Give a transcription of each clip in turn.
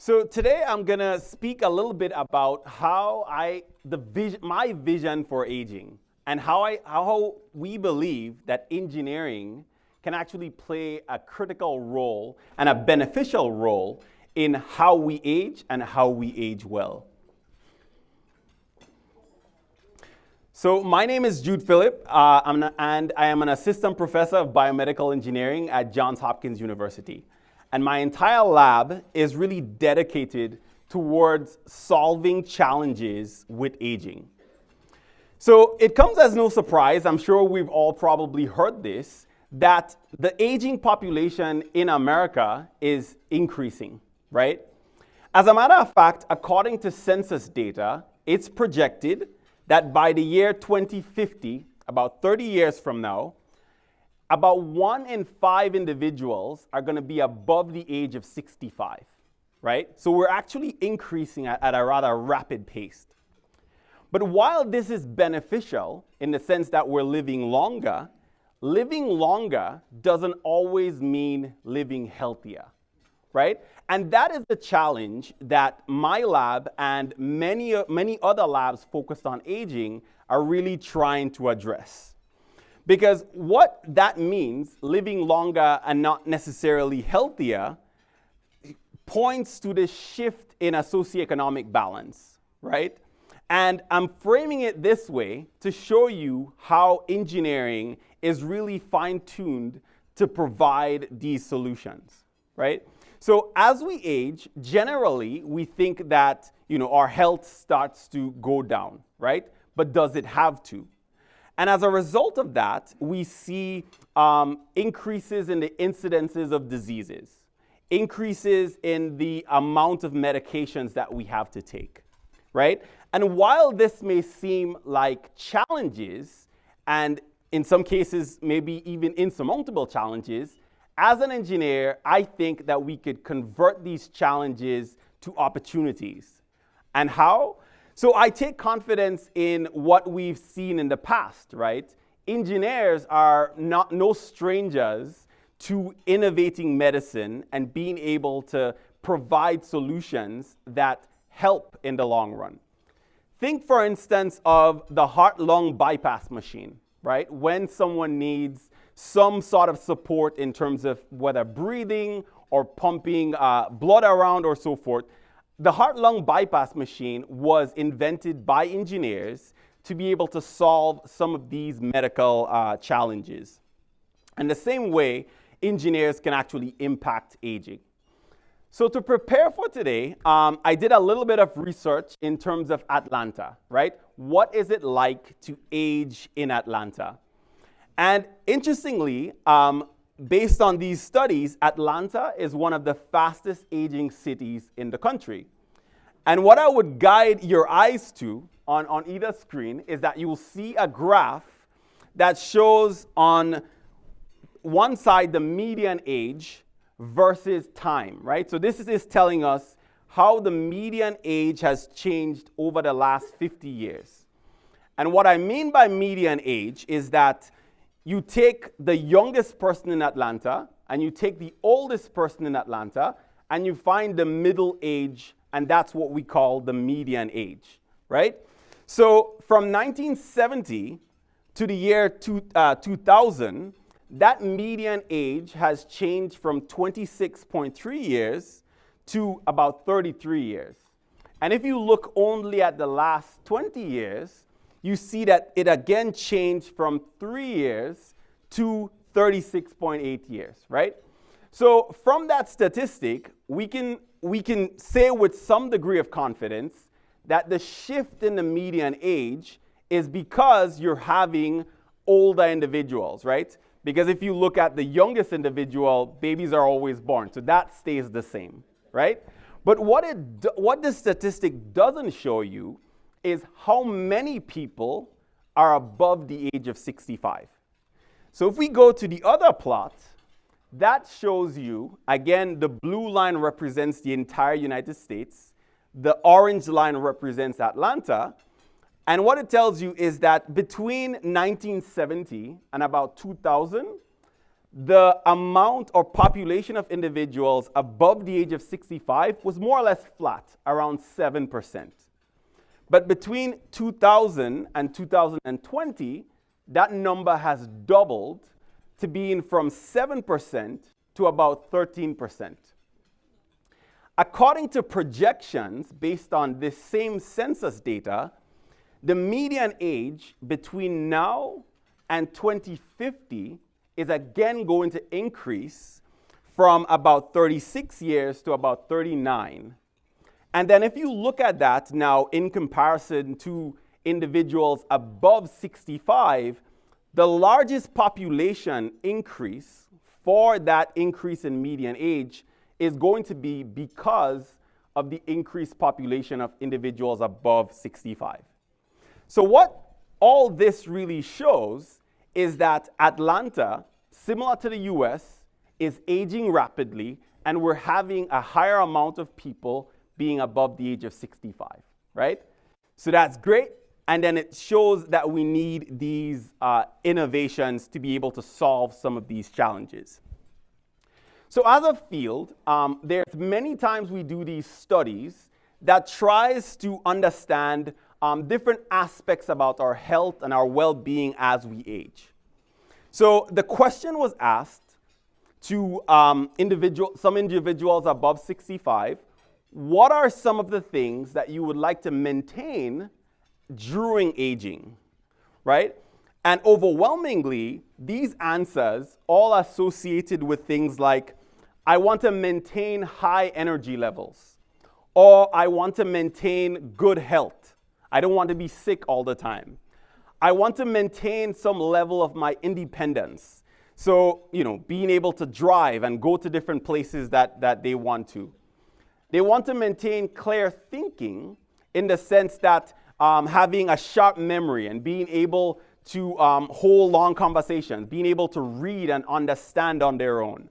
So today I'm gonna speak a little bit about my vision for aging, and how we believe that engineering can actually play a critical role and a beneficial role in how we age and how we age well. So my name is Jude Phillip, and I am an assistant professor of biomedical engineering at Johns Hopkins University. And my entire lab is really dedicated towards solving challenges with aging. So it comes as no surprise, I'm sure we've all probably heard this, that the aging population in America is increasing, right? As a matter of fact, according to Census data, it's projected that by the year 2050, about 30 years from now, about 1 in 5 individuals are going to be above the age of 65, right? So we're actually increasing at a rather rapid pace. But while this is beneficial in the sense that we're living longer doesn't always mean living healthier, right? And that is the challenge that my lab and many other labs focused on aging are really trying to address. Because what that means, living longer and not necessarily healthier, points to the shift in a socioeconomic balance, right? And I'm framing it this way to show you how engineering is really fine-tuned to provide these solutions, right? So as we age, generally, we think that, our health starts to go down, right? But does it have to? And as a result of that, we see increases in the incidences of diseases, increases in the amount of medications that we have to take, right? And while this may seem like challenges, and in some cases, maybe even insurmountable challenges, as an engineer, I think that we could convert these challenges to opportunities. And how? So I take confidence in what we've seen in the past, right? Engineers are no strangers to innovating medicine and being able to provide solutions that help in the long run. Think, for instance, of the heart-lung bypass machine, right? When someone needs some sort of support in terms of whether breathing or pumping blood around or so forth, the heart-lung bypass machine was invented by engineers to be able to solve some of these medical challenges. And the same way, engineers can actually impact aging. So to prepare for today, I did a little bit of research in terms of Atlanta, right? What is it like to age in Atlanta? And interestingly, based on these studies, Atlanta is one of the fastest aging cities in the country. And what I would guide your eyes to on either screen is that you will see a graph that shows on one side the median age versus time, right? So this is telling us how the median age has changed over the last 50 years. And what I mean by median age is that you take the youngest person in Atlanta and you take the oldest person in Atlanta and you find the middle age, and that's what we call the median age, right? So from 1970 to the year 2000, that median age has changed from 26.3 years to about 33 years. And if you look only at the last 20 years, you see that it again changed from 3 years to 36.8 years, right? So from that statistic, we can say with some degree of confidence that the shift in the median age is because you're having older individuals, right? Because if you look at the youngest individual, babies are always born, so that stays the same, right? But what this statistic doesn't show you is how many people are above the age of 65. So if we go to the other plot, that shows you, again, the blue line represents the entire United States, the orange line represents Atlanta, and what it tells you is that between 1970 and about 2000, the amount or population of individuals above the age of 65 was more or less flat, around 7%. But between 2000 and 2020, that number has doubled to being from 7% to about 13%. According to projections based on this same census data, the median age between now and 2050 is again going to increase from about 36 years to about 39. And then if you look at that now in comparison to individuals above 65, the largest population increase for that increase in median age is going to be because of the increased population of individuals above 65. So what all this really shows is that Atlanta, similar to the US, is aging rapidly, and we're having a higher amount of people being above the age of 65, right? So that's great, and then it shows that we need these innovations to be able to solve some of these challenges. So as a field, there's many times we do these studies that tries to understand different aspects about our health and our well-being as we age. So the question was asked to some individuals above 65, what are some of the things that you would like to maintain during aging, right? And overwhelmingly, these answers all associated with things like, I want to maintain high energy levels, or I want to maintain good health. I don't want to be sick all the time. I want to maintain some level of my independence. So, being able to drive and go to different places that they want to. They want to maintain clear thinking in the sense that having a sharp memory and being able to hold long conversations, being able to read and understand on their own.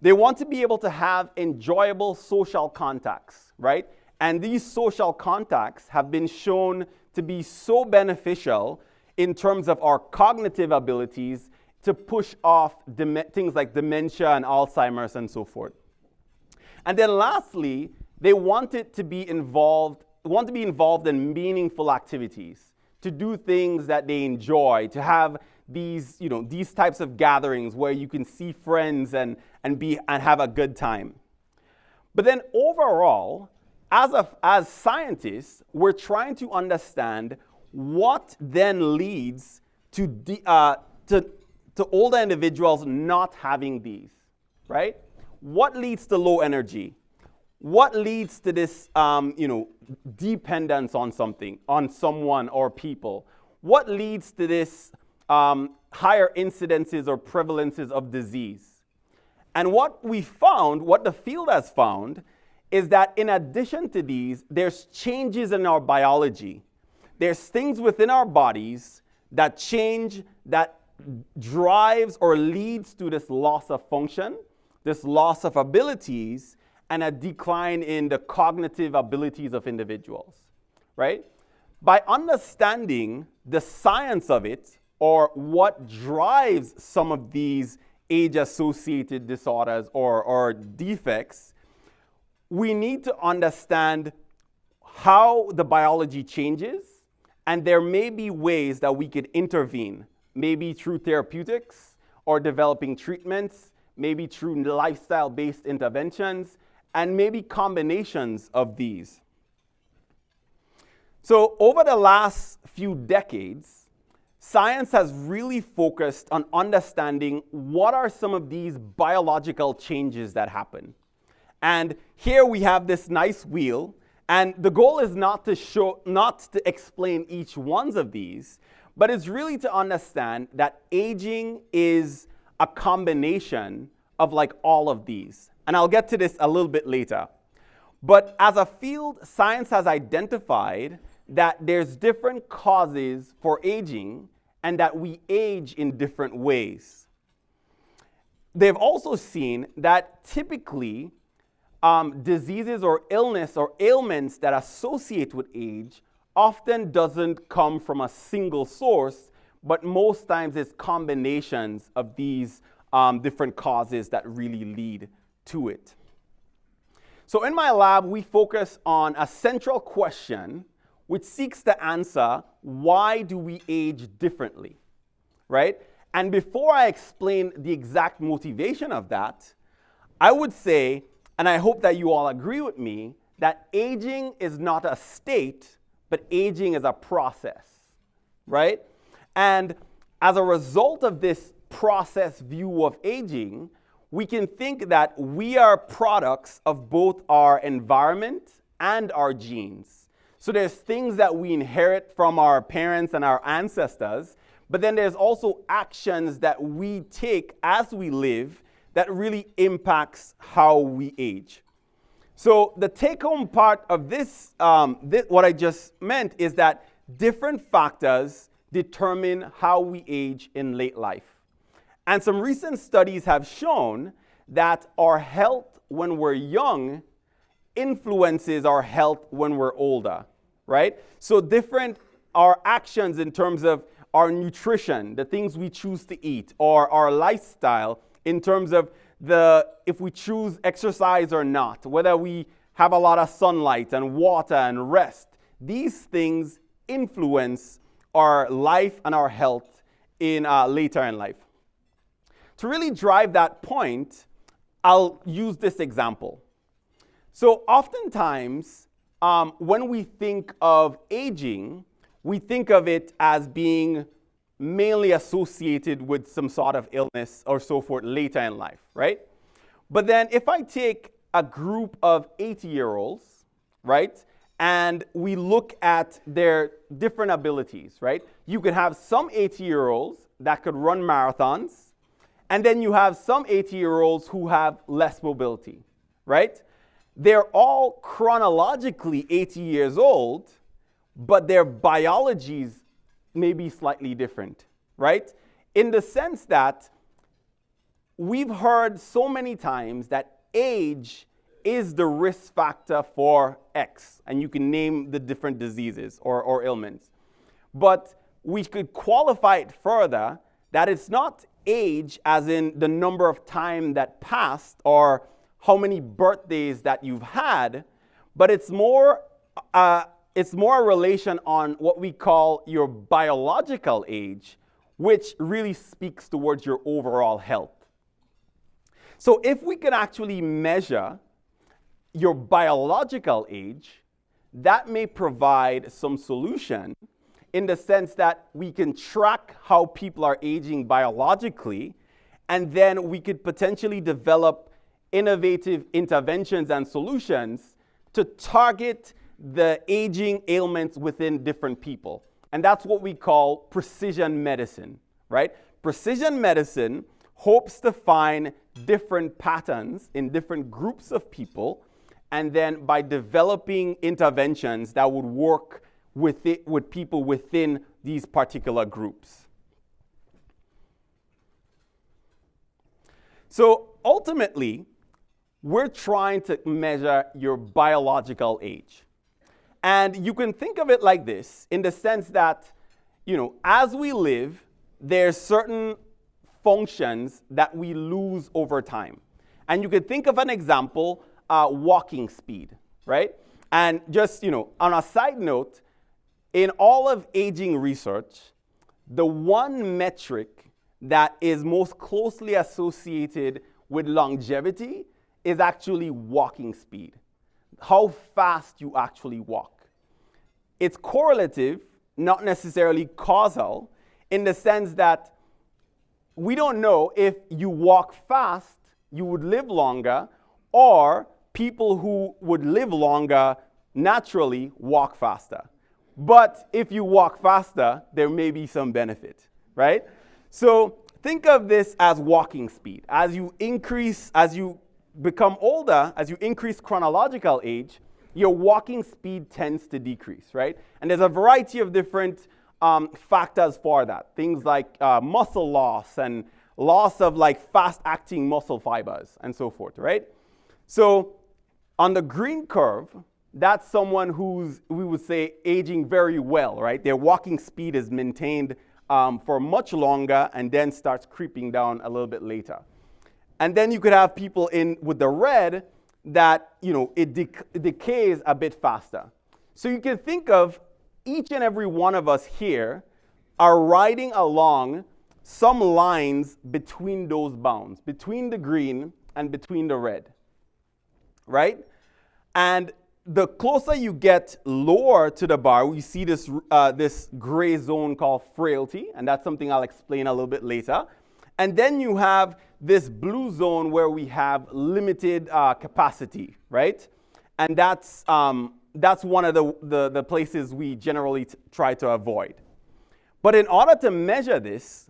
They want to be able to have enjoyable social contacts, right? And these social contacts have been shown to be so beneficial in terms of our cognitive abilities to push off things like dementia and Alzheimer's and so forth. And then lastly, they want to be involved in meaningful activities, to do things that they enjoy, to have these types of gatherings where you can see friends and have a good time. But then overall, as scientists, we're trying to understand what then leads to older individuals not having these, right? What leads to low energy? What leads to this, dependence on something, on someone or people? What leads to this higher incidences or prevalences of disease? And what the field has found, is that in addition to these, there's changes in our biology. There's things within our bodies that change, that drives or leads to this loss of function, this loss of abilities, and a decline in the cognitive abilities of individuals, right? By understanding the science of it, or what drives some of these age-associated disorders or defects, we need to understand how the biology changes, and there may be ways that we could intervene, maybe through therapeutics or developing treatments, maybe through lifestyle-based interventions, and maybe combinations of these. So over the last few decades, science has really focused on understanding what are some of these biological changes that happen. And here we have this nice wheel, and the goal is not to explain each one of these, but it's really to understand that aging is a combination of like all of these. And I'll get to this a little bit later. But as a field, science has identified that there's different causes for aging and that we age in different ways. They've also seen that typically diseases or illness or ailments that associate with age often doesn't come from a single source, but most times it's combinations of these different causes that really lead to it. So in my lab, we focus on a central question which seeks to answer, why do we age differently, right? And before I explain the exact motivation of that, I would say, and I hope that you all agree with me, that aging is not a state, but aging is a process, right? And as a result of this process view of aging, we can think that we are products of both our environment and our genes. So there's things that we inherit from our parents and our ancestors, but then there's also actions that we take as we live that really impacts how we age. So the take-home part of this, what I just meant, is that different factors determine how we age in late life. And some recent studies have shown that our health when we're young influences our health when we're older, right? So our actions in terms of our nutrition, the things we choose to eat, or our lifestyle in terms of if we choose exercise or not, whether we have a lot of sunlight and water and rest, these things influence our life and our health in later in life. To really drive that point, I'll use this example. So oftentimes, when we think of aging, we think of it as being mainly associated with some sort of illness or so forth later in life, right? But then if I take a group of 80-year-olds, right, and we look at their different abilities, right? You could have some 80-year-olds that could run marathons, and then you have some 80-year-olds who have less mobility, right? They're all chronologically 80 years old, but their biologies may be slightly different, right? In the sense that we've heard so many times that age is the risk factor for X, and you can name the different diseases or ailments. But we could qualify it further that it's not age as in the number of time that passed or how many birthdays that you've had, but it's more a relation on what we call your biological age, which really speaks towards your overall health. So if we can actually measure your biological age, that may provide some solution in the sense that we can track how people are aging biologically, and then we could potentially develop innovative interventions and solutions to target the aging ailments within different people. And that's what we call precision medicine, right? Precision medicine hopes to find different patterns in different groups of people, and then by developing interventions that would work with people within these particular groups. So ultimately, we're trying to measure your biological age. And you can think of it like this, in the sense that, as we live, there's certain functions that we lose over time. And you could think of an example, walking speed, right? And just, on a side note, in all of aging research, the one metric that is most closely associated with longevity is actually walking speed, how fast you actually walk. It's correlative, not necessarily causal, in the sense that we don't know if you walk fast, you would live longer, or people who would live longer naturally walk faster. But if you walk faster, there may be some benefit, right? So think of this as walking speed. As you become older, as you increase chronological age, your walking speed tends to decrease, right? And there's a variety of different factors for that. Things like muscle loss and loss of fast-acting muscle fibers and so forth, right? So on the green curve, that's someone who's, we would say, aging very well, right? Their walking speed is maintained for much longer and then starts creeping down a little bit later. And then you could have people in with the red that, it decays a bit faster. So you can think of each and every one of us here are riding along some lines between those bounds, between the green and between the red, right? And the closer you get lower to the bar, we see this gray zone called frailty, and that's something I'll explain a little bit later. And then you have this blue zone where we have limited capacity, right? And that's one of the places we generally try to avoid. But in order to measure this,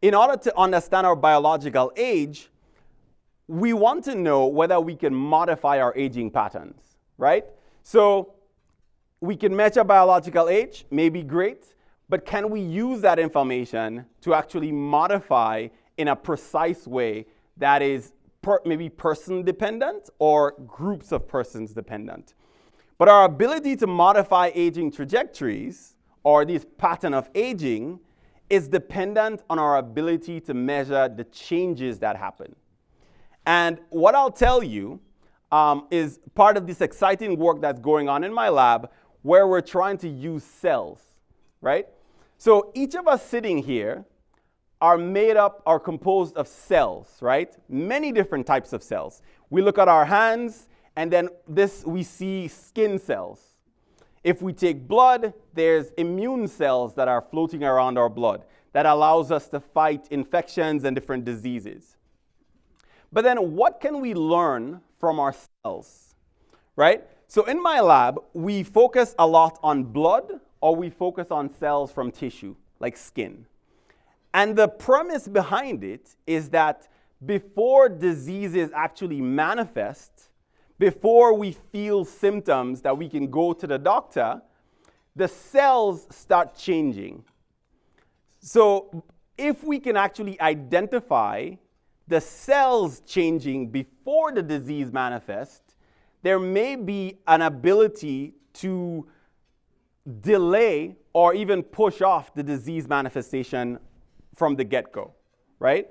in order to understand our biological age, we want to know whether we can modify our aging patterns, right? So we can measure biological age, may be great, but can we use that information to actually modify in a precise way that is maybe person dependent or groups of persons dependent? But our ability to modify aging trajectories or this pattern of aging is dependent on our ability to measure the changes that happen. And what I'll tell you is part of this exciting work that's going on in my lab where we're trying to use cells, right? So each of us sitting here are composed of cells, right? Many different types of cells. We look at our hands, and then we see skin cells. If we take blood, there's immune cells that are floating around our blood that allows us to fight infections and different diseases. But then what can we learn from our cells, right? So in my lab, we focus a lot on blood, or we focus on cells from tissue, like skin. And the premise behind it is that before diseases actually manifest, before we feel symptoms that we can go to the doctor, the cells start changing. So if we can actually identify the cells changing before the disease manifests, there may be an ability to delay or even push off the disease manifestation from the get-go, right?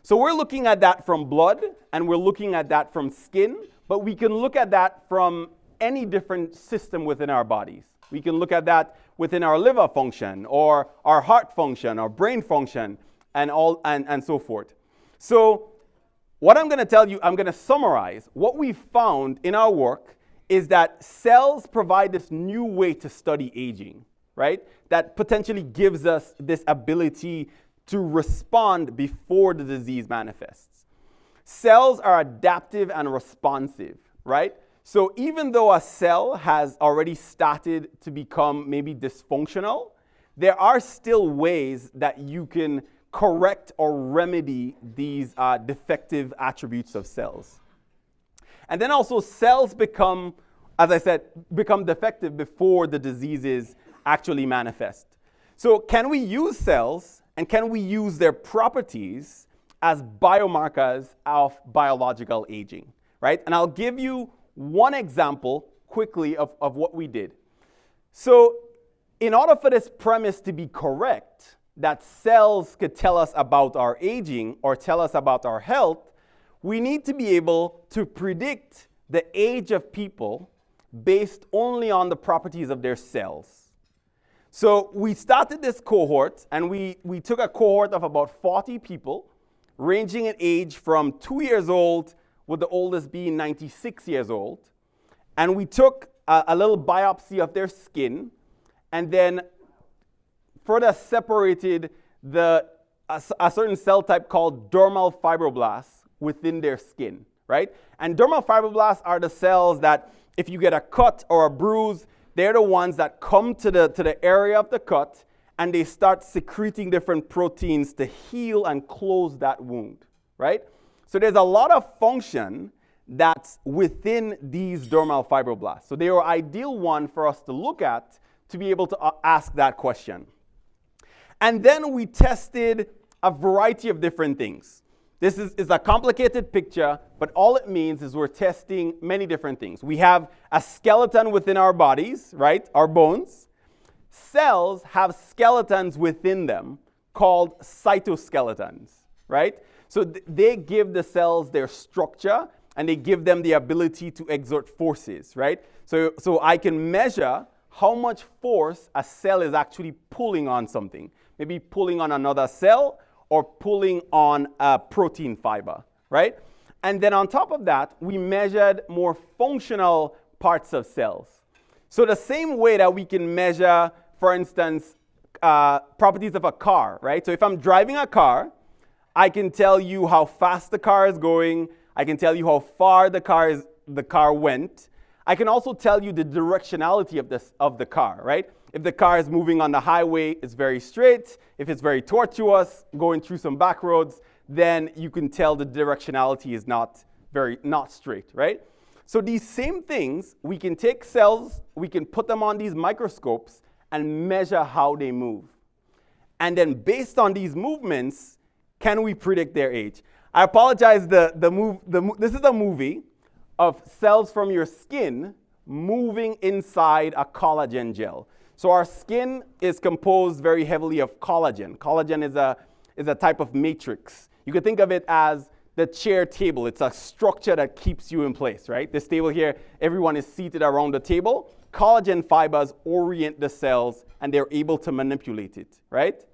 So we're looking at that from blood, and we're looking at that from skin, but we can look at that from any different system within our bodies. We can look at that within our liver function, or our heart function, or brain function, and so forth. So what I'm going to tell you, I'm going to summarize. What we found in our work is that cells provide this new way to study aging, right? That potentially gives us this ability to respond before the disease manifests. Cells are adaptive and responsive, right? So even though a cell has already started to become maybe dysfunctional, there are still ways that you can correct or remedy these defective attributes of cells. And then also cells become defective before the diseases actually manifest. So can we use cells and can we use their properties as biomarkers of biological aging, right? And I'll give you one example quickly of what we did. So in order for this premise to be correct, that cells could tell us about our aging or tell us about our health, we need to be able to predict the age of people based only on the properties of their cells. So we started this cohort, and we took a cohort of about 40 people, ranging in age from 2 years old, with the oldest being 96 years old. And we took a little biopsy of their skin, and then further separated a certain cell type called dermal fibroblasts within their skin, right? And dermal fibroblasts are the cells that if you get a cut or a bruise, they're the ones that come to the area of the cut, and they start secreting different proteins to heal and close that wound, right? So there's a lot of function that's within these dermal fibroblasts. So they are ideal one for us to look at to be able to ask that question. And then we tested a variety of different things. This is a complicated picture, but all it means is we're testing many different things. We have a skeleton within our bodies, right? Our bones. Cells have skeletons within them called cytoskeletons, right? So they give the cells their structure, and they give them the ability to exert forces, right? So I can measure how much force a cell is actually pulling on something. Maybe pulling on another cell or pulling on a protein fiber, right? And then on top of that, we measured more functional parts of cells. So the same way that we can measure, for instance, properties of a car, right? So if I'm driving a car, I can tell you how fast the car is going. I can tell you how far the car went. I can also tell you the directionality of the car, right? If the car is moving on the highway, it's very straight. If it's very tortuous, going through some back roads, then you can tell the directionality is not straight, right? So these same things, we can take cells, we can put them on these microscopes and measure how they move. And then based on these movements, can we predict their age? I apologize, this is a movie of cells from your skin moving inside a collagen gel. So our skin is composed very heavily of collagen. Collagen is a type of matrix. You could think of it as the chair table. It's a structure that keeps you in place, right? This table here, everyone is seated around the table. Collagen fibers orient the cells, and they're able to manipulate it, right?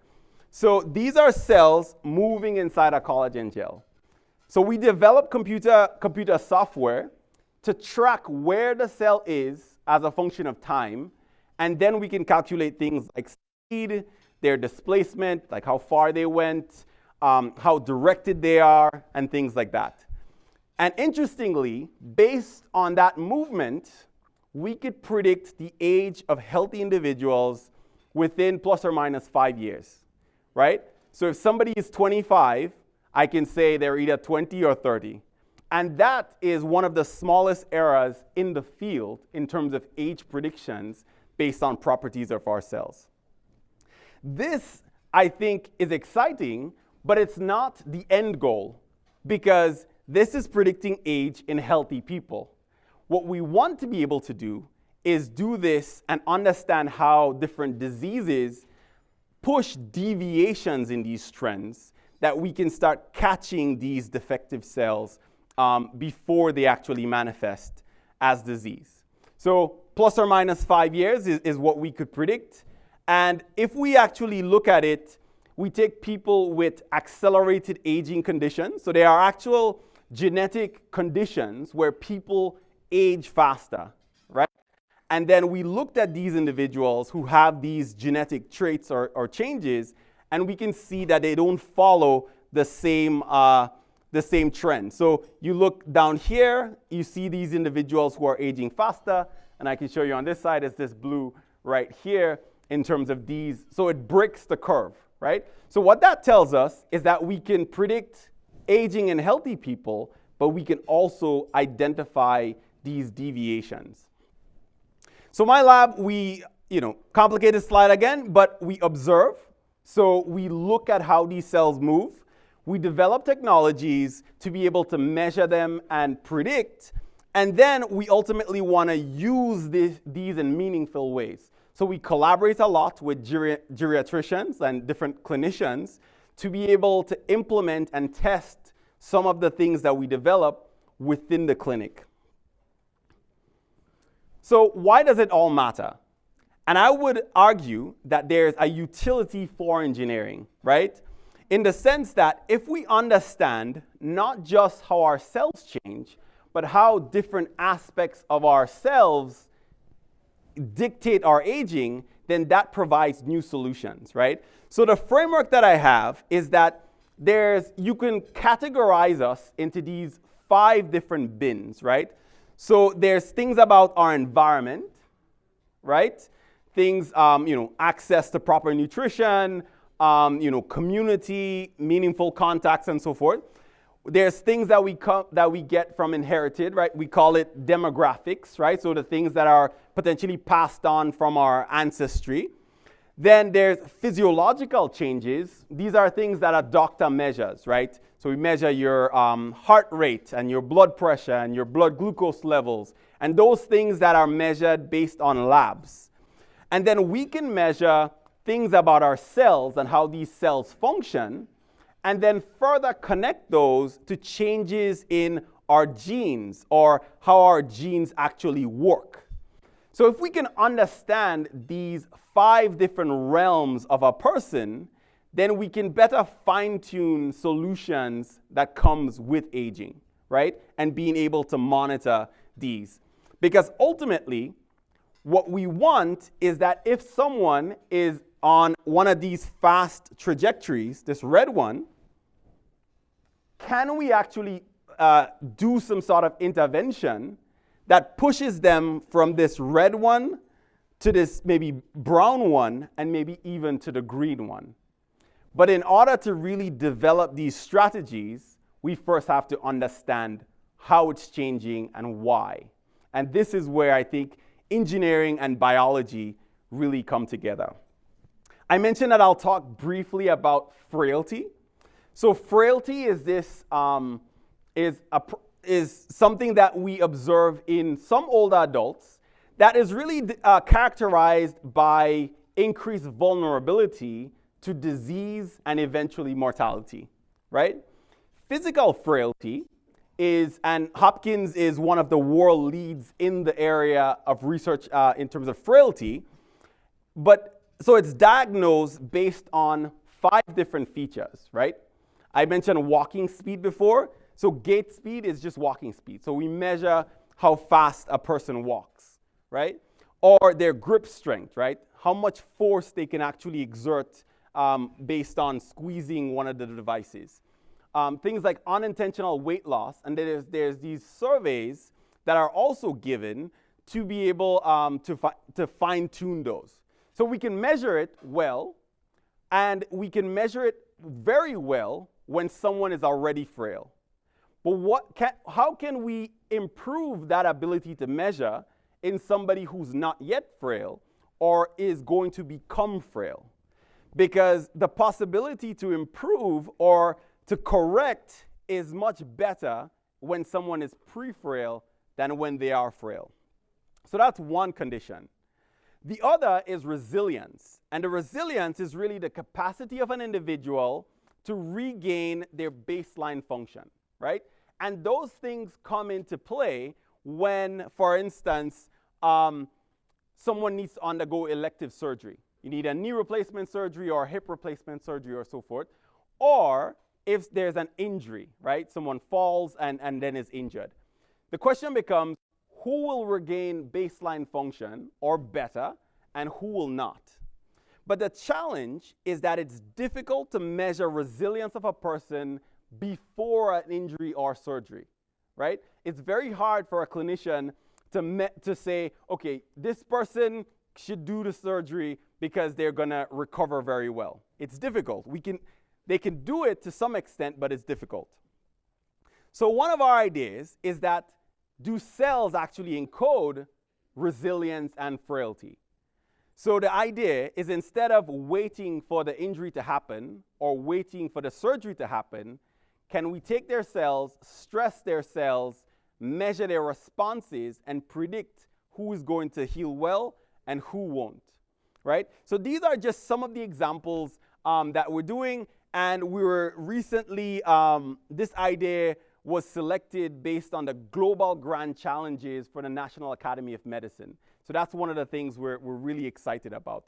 So these are cells moving inside a collagen gel. So we develop computer software to track where the cell is as a function of time, and then we can calculate things like speed, their displacement, like how far they went, how directed they are, and things like that. And interestingly, based on that movement, we could predict the age of healthy individuals within plus or minus 5 years, right? So if somebody is 25, I can say they're either 20 or 30. And that is one of the smallest errors in the field in terms of age predictions based on properties of our cells. This, I think, is exciting, but it's not the end goal, because this is predicting age in healthy people. What we want to be able to do is do this and understand how different diseases push deviations in these trends, that we can start catching these defective cells before they actually manifest as disease. So plus or minus 5 years is what we could predict. And if we actually look at it, we take people with accelerated aging conditions. So there are actual genetic conditions where people age faster, right? And then we looked at these individuals who have these genetic traits or changes, and we can see that they don't follow the same trend. So you look down here, you see these individuals who are aging faster, and I can show you on this side is this blue right here in terms of these. So it breaks the curve, right? So what that tells us is that we can predict aging in healthy people, but we can also identify these deviations. So my lab, we, complicated slide again, but we observe. So we look at how these cells move. We develop technologies to be able to measure them and predict. And then we ultimately want to use these in meaningful ways. So we collaborate a lot with geriatricians and different clinicians to be able to implement and test some of the things that we develop within the clinic. So why does it all matter? And I would argue that there's a utility for engineering, right? In the sense that if we understand not just how our cells change, but how different aspects of ourselves dictate our aging, then that provides new solutions, right? So the framework that I have is that you can categorize us into these 5 different bins, right? So there's things about our environment, right? Things, access to proper nutrition, community, meaningful contacts, and so forth. There's things that we get from inherited, right? We call it demographics, right? So the things that are potentially passed on from our ancestry. Then there's physiological changes. These are things that a doctor measures, right? So we measure your heart rate and your blood pressure and your blood glucose levels, and those things that are measured based on labs. And then we can measure things about our cells and how these cells function, and then further connect those to changes in our genes or how our genes actually work. So if we can understand these 5 different realms of a person, then we can better fine-tune solutions that comes with aging, right? And being able to monitor these. Because ultimately, what we want is that if someone is on one of these fast trajectories, this red one, can we actually do some sort of intervention that pushes them from this red one to this maybe brown one and maybe even to the green one? But in order to really develop these strategies, we first have to understand how it's changing and why. And this is where I think engineering and biology really come together. I mentioned that I'll talk briefly about frailty. So frailty is this is something that we observe in some older adults that is really characterized by increased vulnerability to disease and eventually mortality, right? Physical frailty is, and Hopkins is one of the world leads in the area of research in terms of frailty, but so it's diagnosed based on 5 different features, right? I mentioned walking speed before. So gait speed is just walking speed. So we measure how fast a person walks, right? Or their grip strength, right? How much force they can actually exert based on squeezing one of the devices. Things like unintentional weight loss, and there's these surveys that are also given to be able to fine-tune those. So we can measure it well, and we can measure it very well when someone is already frail. But how can we improve that ability to measure in somebody who's not yet frail or is going to become frail? Because the possibility to improve or to correct is much better when someone is pre-frail than when they are frail. So that's one condition. The other is resilience. And the resilience is really the capacity of an individual to regain their baseline function, right? And those things come into play when, for instance, someone needs to undergo elective surgery. You need a knee replacement surgery or hip replacement surgery or so forth. Or if there's an injury, right? Someone falls and then is injured. The question becomes, who will regain baseline function or better and who will not? But the challenge is that it's difficult to measure resilience of a person before an injury or surgery, right? It's very hard for a clinician to say, okay, this person should do the surgery because they're gonna recover very well. It's difficult. They can do it to some extent, but it's difficult. So one of our ideas is that, do cells actually encode resilience and frailty? So the idea is, instead of waiting for the injury to happen or waiting for the surgery to happen, can we take their cells, stress their cells, measure their responses, and predict who is going to heal well and who won't, right? So these are just some of the examples that we're doing, and we were recently, this idea was selected based on the Global Grand Challenges for the National Academy of Medicine. So that's one of the things we're really excited about.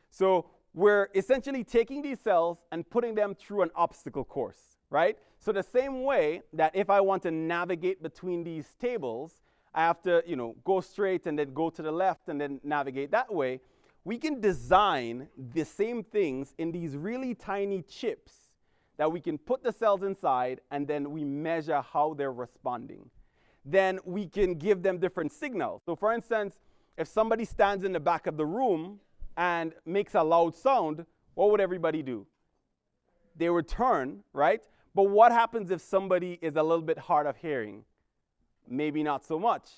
So we're essentially taking these cells and putting them through an obstacle course, right? So the same way that if I want to navigate between these tables, I have to, go straight and then go to the left and then navigate that way. We can design the same things in these really tiny chips that we can put the cells inside, and then we measure how they're responding. Then we can give them different signals. So for instance, if somebody stands in the back of the room and makes a loud sound, what would everybody do? They would turn, right? But what happens if somebody is a little bit hard of hearing? Maybe not so much.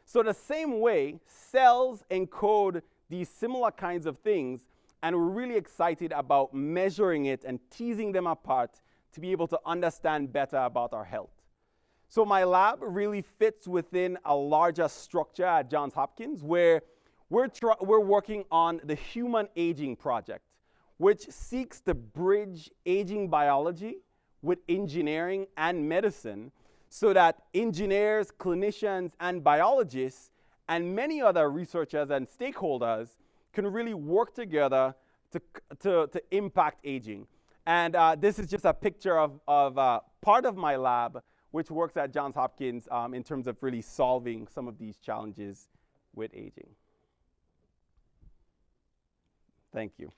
So the same way, cells encode these similar kinds of things, and we're really excited about measuring it and teasing them apart to be able to understand better about our health. So my lab really fits within a larger structure at Johns Hopkins, where we're working on the Human Aging Project, which seeks to bridge aging biology with engineering and medicine so that engineers, clinicians, and biologists, and many other researchers and stakeholders can really work together to impact aging. And this is just a picture of part of my lab, which works at Johns Hopkins in terms of really solving some of these challenges with aging. Thank you.